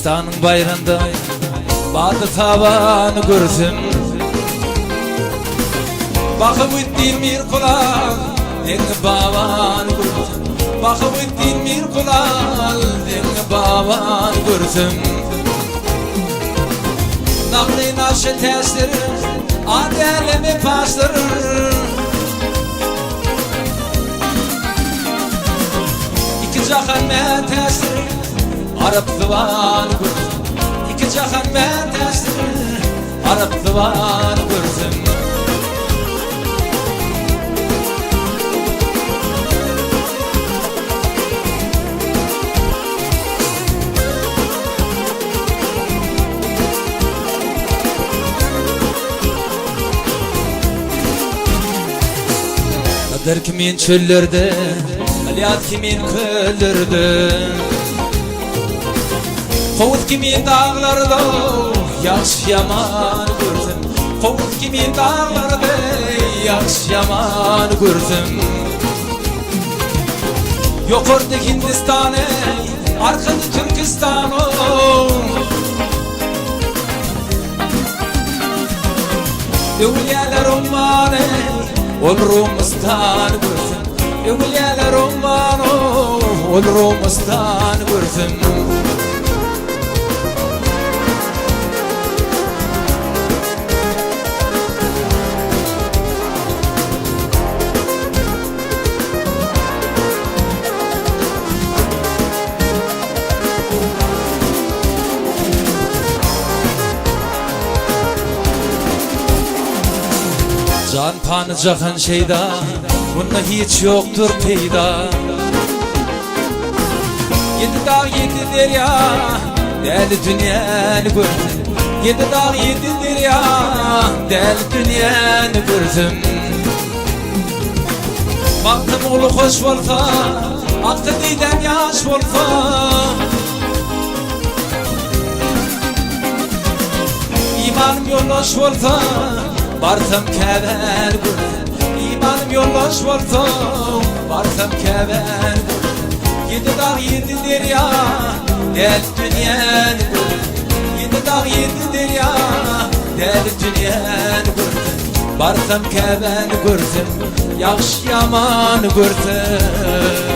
Hindistan'ın bayrağında badı tavanı görsün. Bakıp ettiğin bir kulak denge babanı görsün. Bakıp ettiğin bir kulak denge babanı görsün. Nakli naşı testirir adelemi pastırır. İki cahan me testirir Arap tıvanı görsün. İki cahan me testirir Arap tıvanı görsün. Kader kimin çöllerde, alyat kimin köllerde, kovut kimin dağlarda, yaxşı yaman gördüm. Kovut kimin dağlarda, yaxşı yaman gördüm. Yokurdu Hindistan'ı, arkadı Türkistan'ı. Evliyalar ummanı, Olrumustan görsün. Evliyalar ummanı, Olrumustan görsün. Can panı cahan şeyda, bunda hiç yoktur peyda. Yedi dağ yedi derya, deli dünyanı gördüm. Yedi dağ yedi derya, deli dünyanı gördüm. Baktım oğlu hoş olsa, aktı didem yaş olsa. İmanım yoldaş olsa, barsam kever gördüm. İmanım yoldaş olsa, barsam kever gördüm. Yedi dağ yedi derya, deli dünyanı gördüm. Yedi dağ yedi derya, deli dünyanı gördüm. Barsam kever gördüm, yaxşı yaman gördüm.